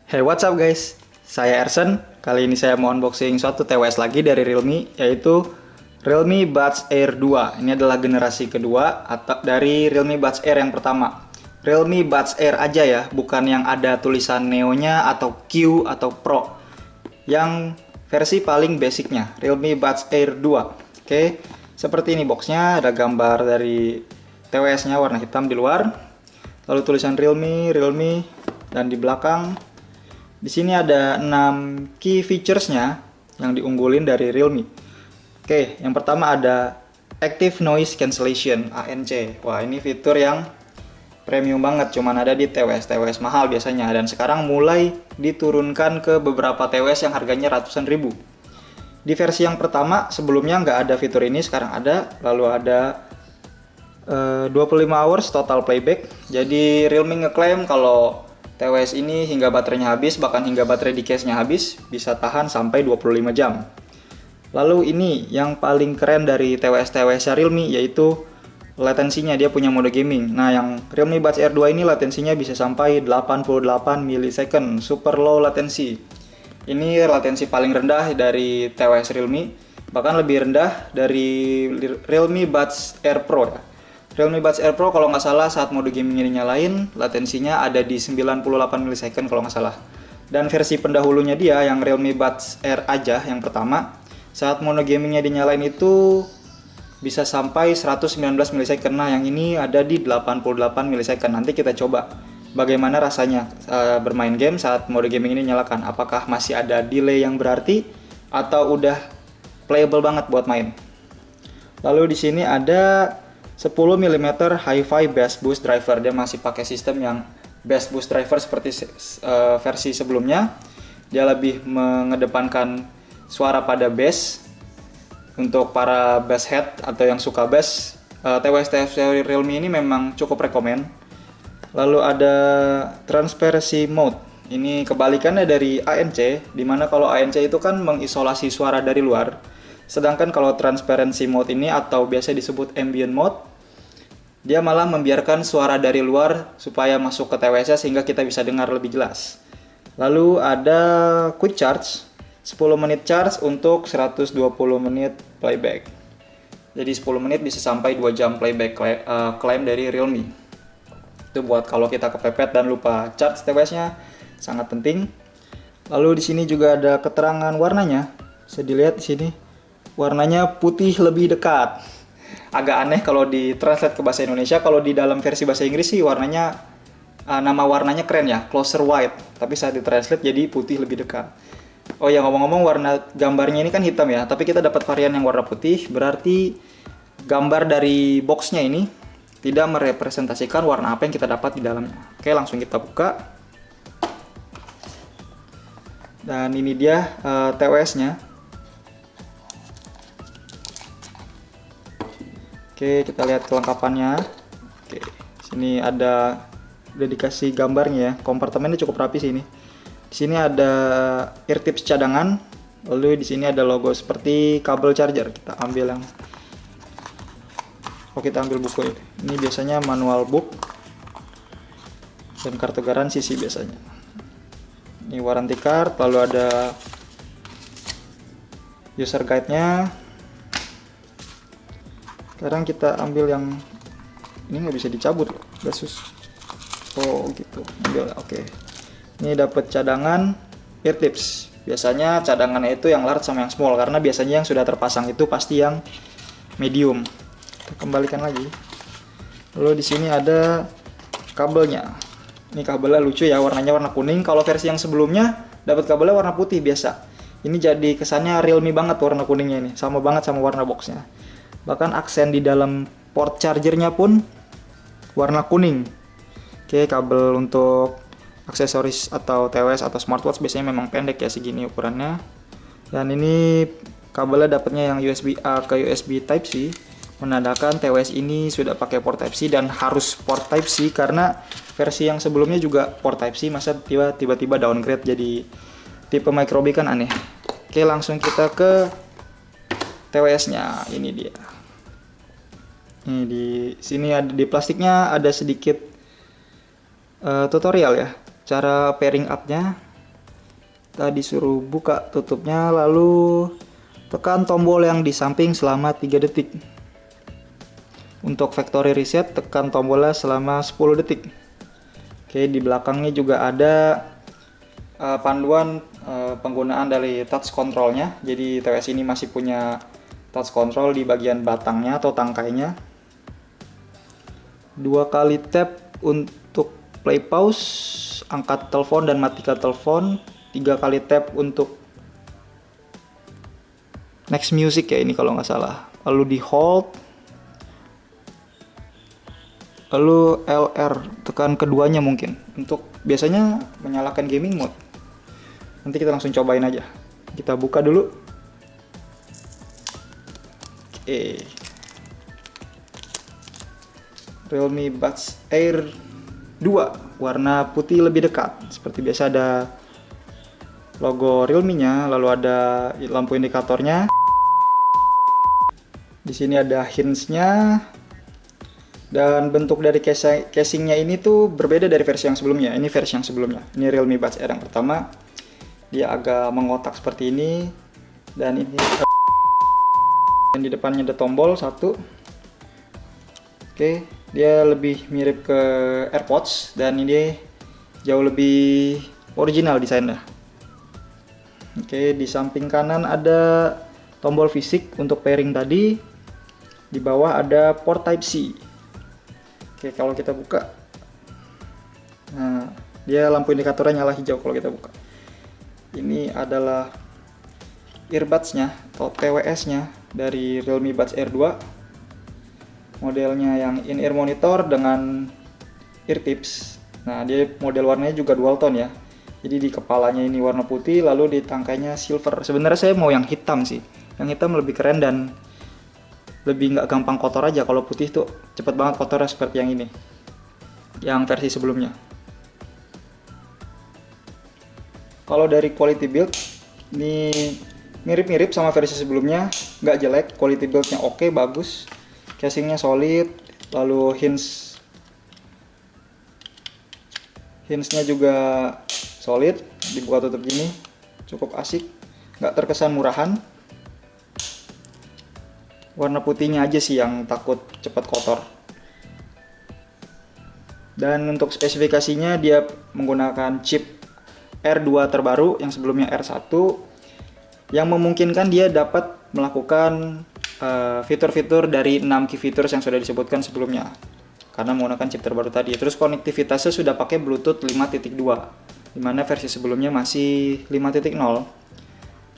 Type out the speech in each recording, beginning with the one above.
Hey, what's up guys? Saya Ersen. Kali ini saya mau unboxing suatu TWS lagi dari Realme, yaitu Realme Buds Air 2. Ini adalah generasi kedua atau dari Realme Buds Air yang pertama. Realme Buds Air aja ya, bukan yang ada tulisan Neo-nya atau Q atau Pro. Yang versi paling basicnya, Realme Buds Air 2. Oke, seperti ini boxnya, ada gambar dari TWS-nya warna hitam di luar. Lalu tulisan Realme, dan di belakang di sini ada 6 key features-nya yang diunggulin dari Realme. Oke, yang pertama ada Active Noise Cancellation ANC. Wah, ini fitur yang premium banget, cuman ada di TWS mahal biasanya, dan sekarang mulai diturunkan ke beberapa TWS yang harganya ratusan ribu. Di versi yang pertama sebelumnya nggak ada fitur ini, sekarang ada. Lalu ada 25 hours total playback. Jadi Realme ngeklaim kalau TWS ini hingga baterainya habis, bahkan hingga baterai di case-nya habis, bisa tahan sampai 25 jam. Lalu ini yang paling keren dari TWS Realme, yaitu latensinya. Dia punya mode gaming. Nah, yang Realme Buds Air 2 ini latensinya bisa sampai 88 millisecond, super low latency. Ini latensi paling rendah dari TWS Realme, bahkan lebih rendah dari Realme Buds Air Pro ya. Realme Buds Air Pro kalau nggak salah saat mode gaming ini nyalain, latensinya ada di 98 millisecond kalau nggak salah. Dan versi pendahulunya dia yang Realme Buds Air aja yang pertama, saat mode gamingnya dinyalain itu bisa sampai 119 millisecond. Nah, yang ini ada di 88 millisecond. Nanti kita coba bagaimana rasanya bermain game saat mode gaming ini nyalakan. Apakah masih ada delay yang berarti atau udah playable banget buat main. Lalu di sini ada 10 mm Hi-Fi Bass Boost Driver. Dia masih pakai sistem yang Bass Boost Driver seperti versi sebelumnya. Dia lebih mengedepankan suara pada bass. Untuk para bass head atau yang suka bass, TWS Realme ini memang cukup rekomen. Lalu ada Transparency Mode. Ini kebalikannya dari ANC, dimana kalau ANC itu kan mengisolasi suara dari luar. Sedangkan kalau Transparency Mode ini atau biasa disebut Ambient Mode, dia malah membiarkan suara dari luar supaya masuk ke TWS sehingga kita bisa dengar lebih jelas. Lalu ada Quick Charge, 10 menit charge untuk 120 menit playback. Jadi 10 menit bisa sampai 2 jam playback klaim dari Realme. Itu buat kalau kita kepepet dan lupa charge TWS-nya, sangat penting. Lalu di sini juga ada keterangan warnanya. Bisa dilihat di sini. Warnanya putih lebih dekat. Agak aneh kalau ditranslate ke bahasa Indonesia. Kalau di dalam versi bahasa Inggris sih warnanya, nama warnanya keren ya, closer white. Tapi saat ditranslate jadi putih lebih dekat. Oh ya, ngomong-ngomong, warna gambarnya ini kan hitam ya, tapi kita dapat varian yang warna putih. Berarti gambar dari boxnya ini tidak merepresentasikan warna apa yang kita dapat di dalamnya. Oke, langsung kita buka. Dan ini dia TWS-nya. Oke, kita lihat kelengkapannya. Oke, sini ada dedikasi gambarnya ya. Kompartemennya cukup rapi sini. Di sini ada ear tips cadangan. Lalu di sini ada logo seperti kabel charger. Kita ambil yang kita ambil buku ini. Ini biasanya manual book dan kartu garansi sih biasanya. Ini warranty card, lalu ada user guide-nya. Sekarang kita ambil yang ini, nggak bisa dicabut loh, gasus. Oh gitu, ambil. Oke. Ini dapat cadangan ear tips. Biasanya cadangannya itu yang large sama yang small, karena biasanya yang sudah terpasang itu pasti yang medium. Kita kembalikan lagi. Lalu di sini ada kabelnya. Ini kabelnya lucu ya, warnanya warna kuning. Kalau versi yang sebelumnya dapat kabelnya warna putih biasa. Ini jadi kesannya Realme banget warna kuningnya ini, sama banget sama warna boxnya. Bahkan aksen di dalam port chargernya pun warna kuning. Oke, kabel untuk aksesoris atau TWS atau smartwatch biasanya memang pendek ya, segini ukurannya. Dan ini kabelnya dapatnya yang USB A ke USB Type C, menandakan TWS ini sudah pakai port Type C dan harus port Type C, karena versi yang sebelumnya juga port Type C, masa tiba-tiba downgrade jadi tipe micro B, kan aneh. Oke, langsung kita ke TWS-nya. Ini dia. Ini di sini ada di plastiknya ada sedikit tutorial ya, cara pairing up-nya. Kita disuruh buka tutupnya, lalu tekan tombol yang di samping selama 3 detik. Untuk factory reset, tekan tombolnya selama 10 detik. Oke, di belakangnya juga ada panduan penggunaan dari touch controlnya. Jadi TWS ini masih punya touch control di bagian batangnya atau tangkainya. 2 kali tap untuk play pause, angkat telepon dan matikan telepon. 3 kali tap untuk next music ya ini kalau nggak salah. Lalu di hold, lalu LR, tekan keduanya mungkin untuk biasanya menyalakan gaming mode. Nanti kita langsung cobain aja. Kita buka dulu. Oke. Realme Buds Air 2 warna putih lebih dekat. Seperti biasa ada logo Realme-nya, lalu ada lampu indikatornya. Di sini ada hinge-nya. Dan bentuk dari casingnya ini tuh berbeda dari versi yang sebelumnya. Ini versi yang sebelumnya. Ini Realme Buds Air yang pertama. Dia agak mengotak seperti ini. Dan ini di depannya ada tombol satu. Oke, dia lebih mirip ke AirPods dan ini jauh lebih original desainnya. Oke, di samping kanan ada tombol fisik untuk pairing tadi. Di bawah ada port Type-C. Oke, kalau kita buka, nah dia lampu indikatornya nyala hijau kalau kita buka. Ini adalah earbuds-nya atau TWS-nya dari Realme Buds Air 2. Modelnya yang in-ear monitor dengan ear tips. Nah, dia model warnanya juga dual tone ya. Jadi di kepalanya ini warna putih, lalu di tangkainya silver. Sebenarnya saya mau yang hitam sih. Yang hitam lebih keren dan lebih nggak gampang kotor aja. Kalau putih tuh cepet banget kotornya seperti yang ini, yang versi sebelumnya. Kalau dari quality build, ini mirip-mirip sama versi sebelumnya, nggak jelek. Quality build-nya oke, bagus. Casingnya solid, lalu hinge-nya juga solid, dibuka tutup gini, cukup asik, nggak terkesan murahan. Warna putihnya aja sih yang takut cepat kotor. Dan untuk spesifikasinya dia menggunakan chip R2 terbaru yang sebelumnya R1, yang memungkinkan dia dapat melakukan fitur-fitur dari 6 key features yang sudah disebutkan sebelumnya karena menggunakan chip terbaru tadi. Terus konektivitasnya sudah pakai Bluetooth 5.2, dimana versi sebelumnya masih 5.0.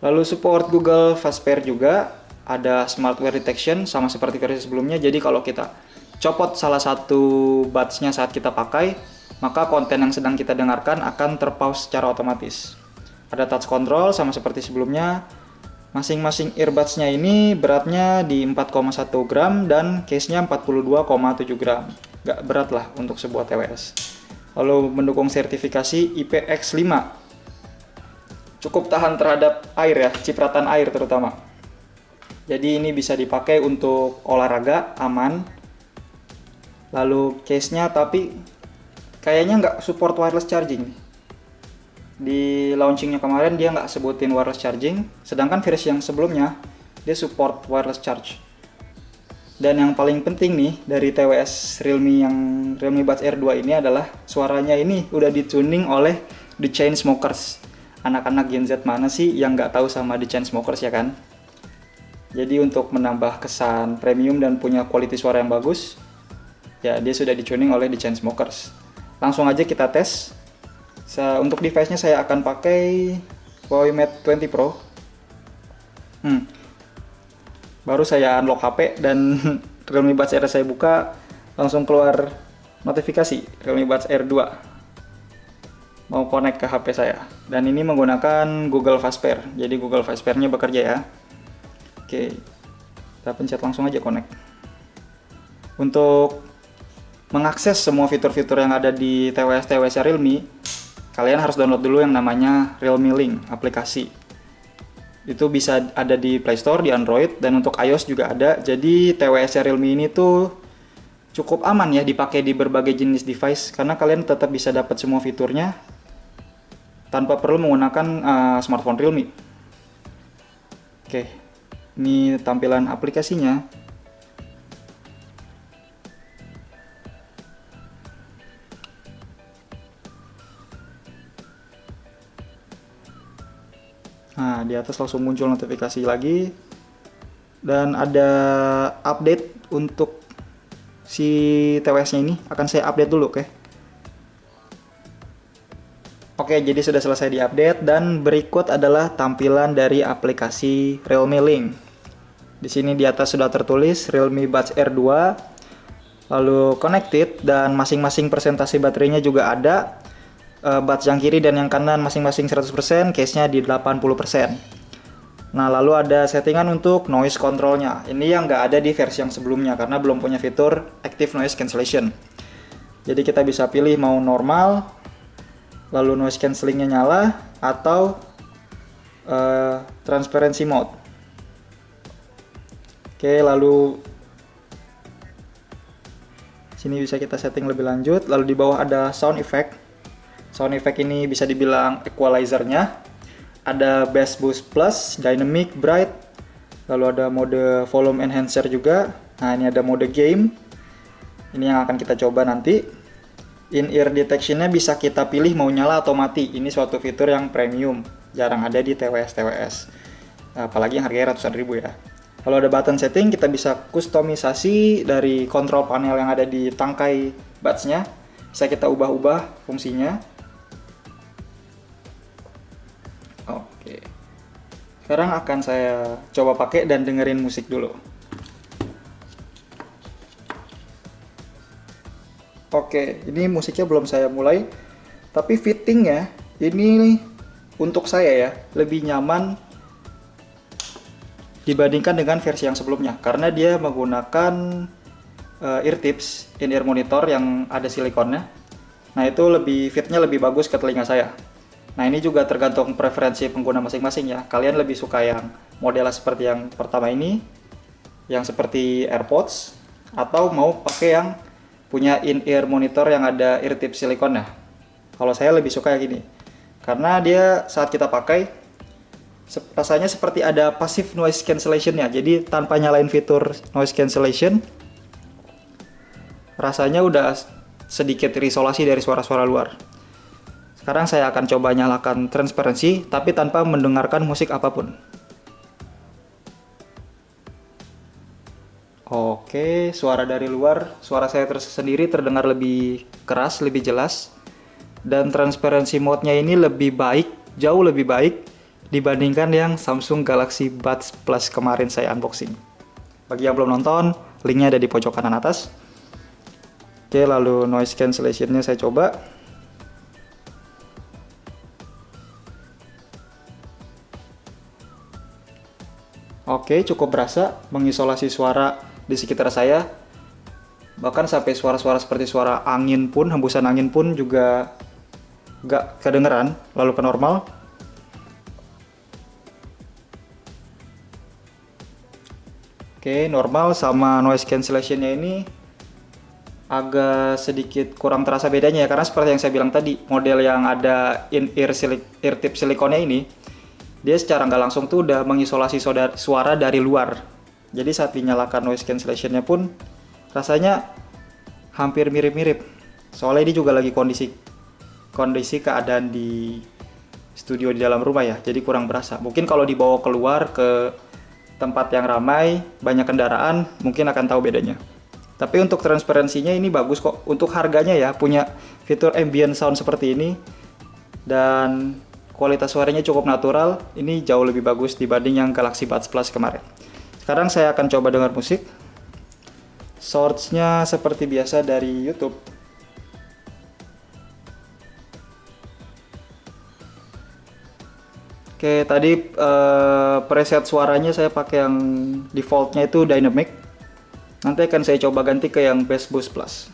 Lalu support Google Fast Pair juga, ada Smart Wear Detection sama seperti versi sebelumnya. Jadi kalau kita copot salah satu buds-nya saat kita pakai, maka konten yang sedang kita dengarkan akan terpause secara otomatis. Ada touch control sama seperti sebelumnya. Masing-masing earbuds-nya ini beratnya di 4,1 gram dan case-nya 42,7 gram. Gak berat lah untuk sebuah TWS. Lalu mendukung sertifikasi IPX5. Cukup tahan terhadap air ya, cipratan air terutama. Jadi ini bisa dipakai untuk olahraga, aman. Lalu case-nya tapi kayaknya nggak support wireless charging. Di launchingnya kemarin dia nggak sebutin wireless charging, sedangkan versi yang sebelumnya dia support wireless charge. Dan yang paling penting nih dari TWS Realme yang Realme Buds Air 2 ini adalah suaranya ini udah dituning oleh The Chainsmokers. Anak-anak Gen Z mana sih yang nggak tahu sama The Chainsmokers ya kan? Jadi untuk menambah kesan premium dan punya quality suara yang bagus, ya dia sudah dituning oleh The Chainsmokers. Langsung aja kita tes. Untuk device-nya saya akan pakai Huawei Mate 20 Pro. Baru saya unlock HP dan Realme Buds Air saya buka, langsung keluar notifikasi Realme Buds Air 2 mau connect ke HP saya. Dan ini menggunakan Google Fast Pair. Jadi Google Fast Pair-nya bekerja ya. Oke, kita pencet langsung aja connect. Untuk mengakses semua fitur-fitur yang ada di TWS Realme, kalian harus download dulu yang namanya Realme Link aplikasi. Itu bisa ada di Play Store, di Android, dan untuk iOS juga ada. Jadi TWS Realme ini tuh cukup aman ya dipakai di berbagai jenis device karena kalian tetap bisa dapat semua fiturnya. tanpa perlu menggunakan smartphone Realme. Oke, ini tampilan aplikasinya. Nah, di atas langsung muncul notifikasi lagi. Dan ada update untuk si TWS-nya ini. Akan saya update dulu, oke? Oke, jadi sudah selesai diupdate dan berikut adalah tampilan dari aplikasi Realme Link. Di sini di atas sudah tertulis Realme Buds Air 2, lalu connected dan masing-masing presentasi baterainya juga ada. Buds yang kiri dan yang kanan masing-masing 100%, case-nya di 80%. Nah, lalu ada settingan untuk noise control-nya. Ini yang nggak ada di versi yang sebelumnya karena belum punya fitur active noise cancellation. Jadi kita bisa pilih mau normal, lalu noise cancelling-nya nyala, atau transparency mode. Oke, lalu sini bisa kita setting lebih lanjut. Lalu di bawah ada sound effect. Sound effect ini bisa dibilang equalizer-nya. Ada bass boost plus, dynamic, bright. Lalu ada mode volume enhancer juga. Nah, ini ada mode game. Ini yang akan kita coba nanti. In-ear detection-nya bisa kita pilih mau nyala atau mati. Ini suatu fitur yang premium, jarang ada di TWS. Apalagi yang harganya ratusan ribu ya. Kalau ada button setting, kita bisa kustomisasi dari kontrol panel yang ada di tangkai buds-nya. Bisa kita ubah-ubah fungsinya. Oke. Sekarang akan saya coba pakai dan dengerin musik dulu. Oke, ini musiknya belum saya mulai, tapi fittingnya ini untuk saya ya lebih nyaman dibandingkan dengan versi yang sebelumnya karena dia menggunakan ear tips in-ear monitor yang ada silikonnya. Nah, itu fitnya lebih bagus ke telinga saya. Nah, ini juga tergantung preferensi pengguna masing-masing ya. Kalian lebih suka yang modelnya seperti yang pertama ini, yang seperti AirPods, atau mau pakai yang punya in-ear monitor yang ada ear tip silikonnya. Kalau saya lebih suka yang gini, karena dia saat kita pakai rasanya seperti ada passive noise cancellation-nya. Jadi tanpa nyalain fitur noise cancellation, rasanya udah sedikit terisolasi dari suara-suara luar. Sekarang saya akan coba nyalakan transparency, tapi tanpa mendengarkan musik apapun. Oke, suara dari luar, suara saya sendiri terdengar lebih keras, lebih jelas. Dan transparency mode-nya ini lebih baik, jauh lebih baik dibandingkan yang Samsung Galaxy Buds Plus kemarin saya unboxing. Bagi yang belum nonton, linknya ada di pojok kanan atas. Oke, lalu noise cancellation-nya saya coba. Oke, cukup berasa mengisolasi suara di sekitar saya. Bahkan sampai suara-suara seperti suara angin pun, hembusan angin pun juga nggak kedengeran, lalu ke normal. Oke, normal sama noise cancellation-nya ini agak sedikit kurang terasa bedanya ya, karena seperti yang saya bilang tadi, model yang ada in-ear tip silikonnya ini, dia secara nggak langsung tuh udah mengisolasi suara dari luar. Jadi saat dinyalakan noise cancellation-nya pun rasanya hampir mirip-mirip. Soalnya ini juga lagi kondisi keadaan di studio di dalam rumah ya, jadi kurang berasa. Mungkin kalau dibawa keluar ke tempat yang ramai, banyak kendaraan, mungkin akan tahu bedanya. Tapi untuk transparansinya ini bagus kok. Untuk harganya ya, punya fitur ambient sound seperti ini dan kualitas suaranya cukup natural, ini jauh lebih bagus dibanding yang Galaxy Buds Plus kemarin. Sekarang saya akan coba dengar musik. Source-nya seperti biasa dari YouTube. Oke, tadi preset suaranya saya pakai yang defaultnya itu dynamic. Nanti akan saya coba ganti ke yang bass boost plus.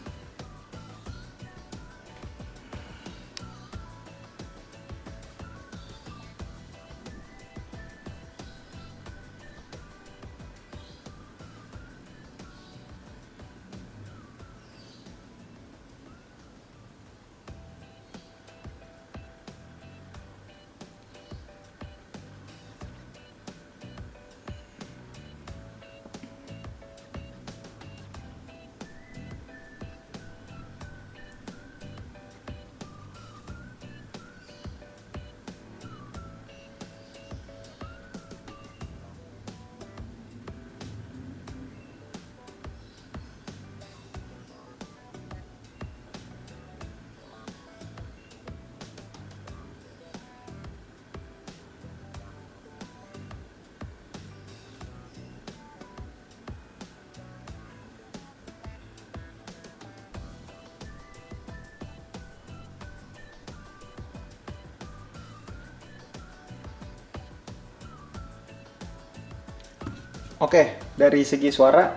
Oke, dari segi suara,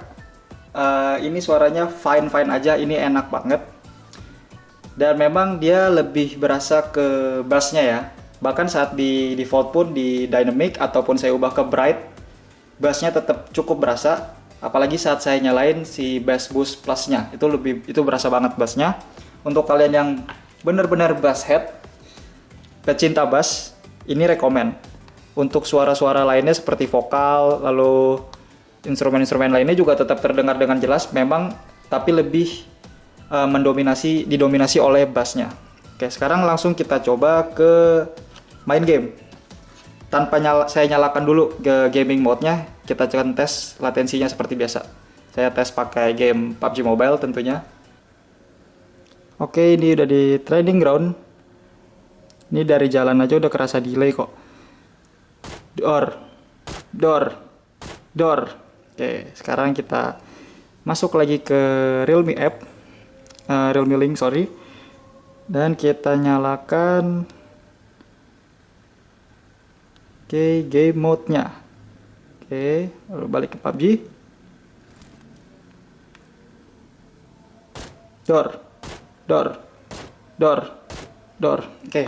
ini suaranya fine-fine aja, ini enak banget. Dan memang dia lebih berasa ke bassnya ya. Bahkan saat di default pun di dynamic ataupun saya ubah ke bright, bassnya tetap cukup berasa. Apalagi saat saya nyalain si bass boost plusnya, itu berasa banget bassnya. Untuk kalian yang benar-benar bass head, pecinta bass, ini rekomen. Untuk suara-suara lainnya seperti vokal, lalu instrumen-instrumen lainnya juga tetap terdengar dengan jelas, memang tapi lebih didominasi oleh bassnya. Oke, sekarang langsung kita coba ke main game. Tanpa saya nyalakan dulu ke gaming mode-nya, kita akan tes latensinya seperti biasa. Saya tes pakai game PUBG Mobile tentunya. Oke, ini udah di training ground. Ini dari jalan aja udah kerasa delay kok. Door. Oke, sekarang kita masuk lagi ke Realme app. Realme Link, sorry. Dan kita nyalakan game mode-nya. Oke, lalu balik ke PUBG. Door. Oke.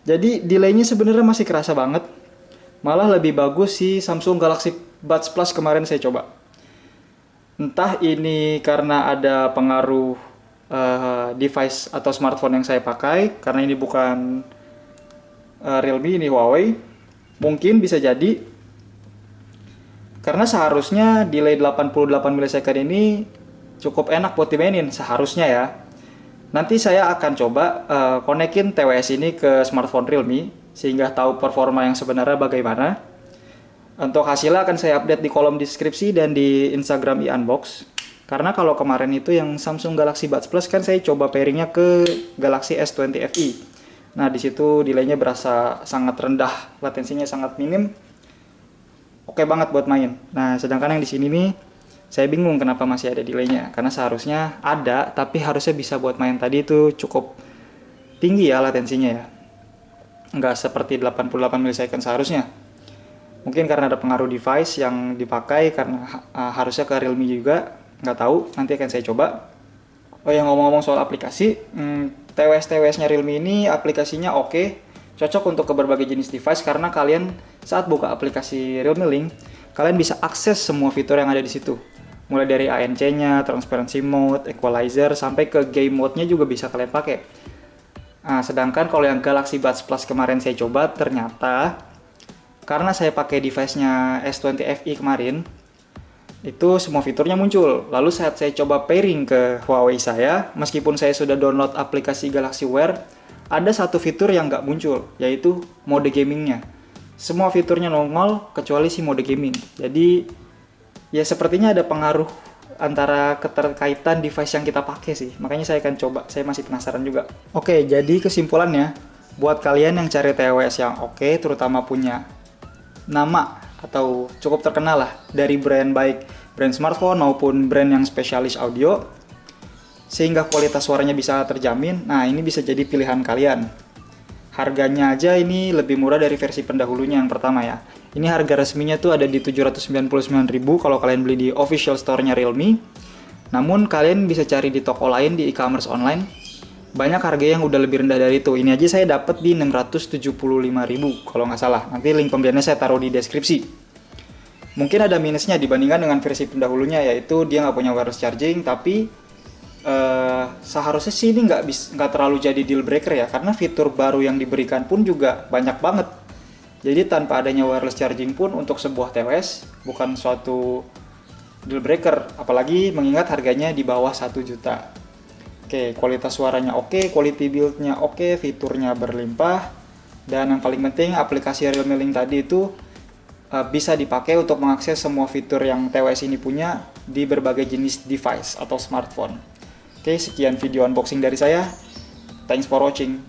Jadi delaynya sebenarnya masih kerasa banget. Malah lebih bagus si Samsung Galaxy Buds Plus kemarin saya coba. Entah ini karena ada pengaruh device atau smartphone yang saya pakai, karena ini bukan Realme, ini Huawei. Mungkin bisa jadi karena seharusnya delay 88 milisekund ini cukup enak buat dimainin seharusnya ya. Nanti saya akan coba konekin TWS ini ke smartphone Realme sehingga tahu performa yang sebenarnya bagaimana. Untuk hasilnya akan saya update di kolom deskripsi dan di Instagram iUnbox. Karena kalau kemarin itu yang Samsung Galaxy Buds Plus kan saya coba pairingnya ke Galaxy S20 FE. Nah, di situ delaynya berasa sangat rendah, latensinya sangat minim. Oke banget buat main. Nah, sedangkan yang di sini nih saya bingung kenapa masih ada delaynya. Karena seharusnya ada, tapi harusnya bisa buat main tadi itu cukup tinggi ya latensinya ya. Nggak seperti 88 milisekund seharusnya. Mungkin karena ada pengaruh device yang dipakai, karena harusnya ke Realme juga. Nggak tahu, nanti akan saya coba. Oh ya, ngomong-ngomong soal aplikasi, TWS-TWS-nya Realme ini aplikasinya oke, cocok untuk ke berbagai jenis device karena kalian saat buka aplikasi Realme Link, kalian bisa akses semua fitur yang ada di situ. Mulai dari ANC-nya, transparency mode, equalizer, sampai ke game mode-nya juga bisa kalian pakai. Nah, sedangkan kalau yang Galaxy Buds Plus kemarin saya coba, ternyata karena saya pakai device-nya S20 FE kemarin, itu semua fiturnya muncul. Lalu saat saya coba pairing ke Huawei saya, meskipun saya sudah download aplikasi Galaxy Wear, ada satu fitur yang nggak muncul, yaitu mode gamingnya. Semua fiturnya nongol kecuali si mode gaming. Jadi ya sepertinya ada pengaruh antara keterkaitan device yang kita pakai sih. Makanya saya akan coba, saya masih penasaran juga. Oke, jadi kesimpulannya, buat kalian yang cari TWS yang oke, terutama punya nama atau cukup terkenal lah dari brand, baik brand smartphone maupun brand yang spesialis audio, sehingga kualitas suaranya bisa terjamin. Nah, ini bisa jadi pilihan kalian. Harganya aja ini lebih murah dari versi pendahulunya yang pertama ya. Ini harga resminya tuh ada di 799.000 kalau kalian beli di official store-nya Realme. Namun kalian bisa cari di toko lain di e-commerce online. Banyak harga yang udah lebih rendah dari itu. Ini aja saya dapat di 675.000 kalau nggak salah. Nanti link pembeliannya saya taruh di deskripsi. Mungkin ada minusnya dibandingkan dengan versi pendahulunya, yaitu dia nggak punya wireless charging, tapi seharusnya sih ini nggak terlalu jadi deal breaker ya, karena fitur baru yang diberikan pun juga banyak banget. Jadi tanpa adanya wireless charging pun untuk sebuah TWS bukan suatu deal breaker, apalagi mengingat harganya di bawah 1 juta. Oke, kualitas suaranya oke, quality build-nya oke, fiturnya berlimpah, dan yang paling penting aplikasi Realme Link tadi itu bisa dipakai untuk mengakses semua fitur yang TWS ini punya di berbagai jenis device atau smartphone. Oke, sekian video unboxing dari saya. Thanks for watching.